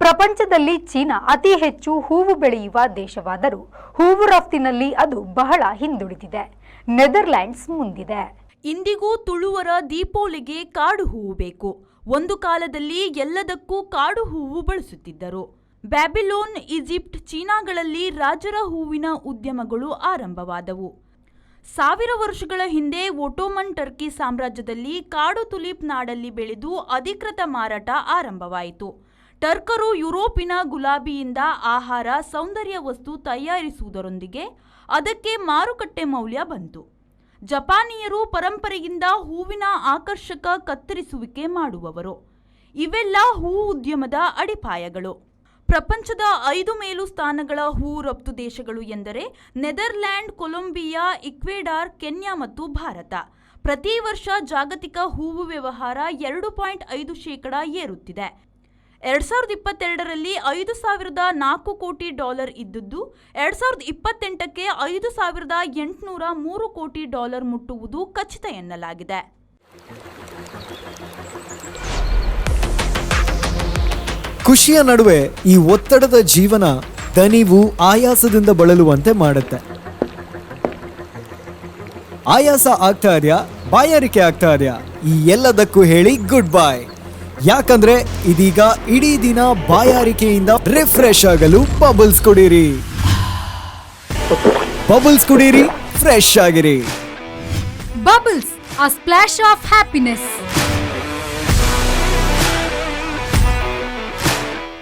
ಪ್ರಪಂಚದಲ್ಲಿ ಚೀನಾ ಅತಿ ಹೆಚ್ಚು ಹೂವು ಬೆಳೆಯುವ ದೇಶವಾದರೂ ಹೂವು ರಫ್ತಿನಲ್ಲಿ ಅದು ಬಹಳ ಹಿಂದುಳಿದಿದೆ. ನೆದರ್ಲ್ಯಾಂಡ್ಸ್ ಮುಂದಿದೆ. ಇಂದಿಗೂ ತುಳುವರ ದೀಪೋಲಿಗೆ ಕಾಡು ಹೂವು ಬೇಕು. ಒಂದು ಕಾಲದಲ್ಲಿ ಎಲ್ಲದಕ್ಕೂ ಕಾಡು ಹೂವು ಬಳಸುತ್ತಿದ್ದರು. ಬ್ಯಾಬಿಲೋನ್, ಈಜಿಪ್ಟ್, ಚೀನಾಗಳಲ್ಲಿ ರಾಜರ ಹೂವಿನ ಉದ್ಯಮಗಳು ಆರಂಭವಾದವು. 1000 ವರ್ಷಗಳ ಹಿಂದೆ ಒಟೋಮನ್ ಟರ್ಕಿ ಸಾಮ್ರಾಜ್ಯದಲ್ಲಿ ಕಾಡು ತುಲಿಪ್ ನಾಡಲ್ಲಿ ಬೆಳೆದು ಅಧಿಕೃತ ಮಾರಾಟ ಆರಂಭವಾಯಿತು. ಟರ್ಕರು ಯುರೋಪಿನ ಗುಲಾಬಿಯಿಂದ ಆಹಾರ, ಸೌಂದರ್ಯ ವಸ್ತು ತಯಾರಿಸುವುದರೊಂದಿಗೆ ಅದಕ್ಕೆ ಮಾರುಕಟ್ಟೆ ಮೌಲ್ಯ ಬಂತು. ಜಪಾನಿಯರು ಪರಂಪರೆಯಿಂದ ಹೂವಿನ ಆಕರ್ಷಕ ಕತ್ತರಿಸುವಿಕೆ ಮಾಡುವವರು. ಇವೆಲ್ಲ ಹೂ ಉದ್ಯಮದ ಅಡಿಪಾಯಗಳು. ಪ್ರಪಂಚದ 5 ಮೇಲು ಸ್ಥಾನಗಳ ಹೂ ರಫ್ತು ದೇಶಗಳು ಎಂದರೆ ನೆದರ್ಲ್ಯಾಂಡ್, ಕೊಲಂಬಿಯಾ, ಈಕ್ವೆಡಾರ್, ಕೆನ್ಯಾ ಮತ್ತು ಭಾರತ. ಪ್ರತಿ ವರ್ಷ ಜಾಗತಿಕ ಹೂವು ವ್ಯವಹಾರ 2.5% ಏರುತ್ತಿದೆ. 2022ರಲ್ಲಿ $5,004 ಕೋಟಿ ಇದ್ದದ್ದು 2028ಕ್ಕೆ $5,803 ಕೋಟಿ ಮುಟ್ಟುವುದು ಖಚಿತ ಎನ್ನಲಾಗಿದೆ. ಖುಷಿಯ ನಡುವೆ ಈ ಒತ್ತಡದ ಜೀವನ ದಣಿವು, ಆಯಾಸದಿಂದ ಬಳಲುವಂತೆ ಮಾಡುತ್ತೆ. ಆಯಾಸ ಆಗ್ತಾ ಇದೆಯಾ, ಬಾಯಾರಿಕೆ ಆಗ್ತಾ ಇದೆಯಾ? ಈ ಎಲ್ಲದಕ್ಕೂ ಹೇಳಿ ಗುಡ್ ಬೈ. ಯಾಕಂದ್ರೆ ಇದೀಗ ಇಡೀ ದಿನ ಬಾಯಾರಿಕೆಯಿಂದ ರಿಫ್ರೆಶ್ ಆಗಲು ಬಬಲ್ಸ್ ಕುಡೀರಿ. ಬಬಲ್ಸ್ ಕುಡೀರಿ, ಫ್ರೆಶ್ ಆಗಿರಿ. Bubbles, a splash of happiness.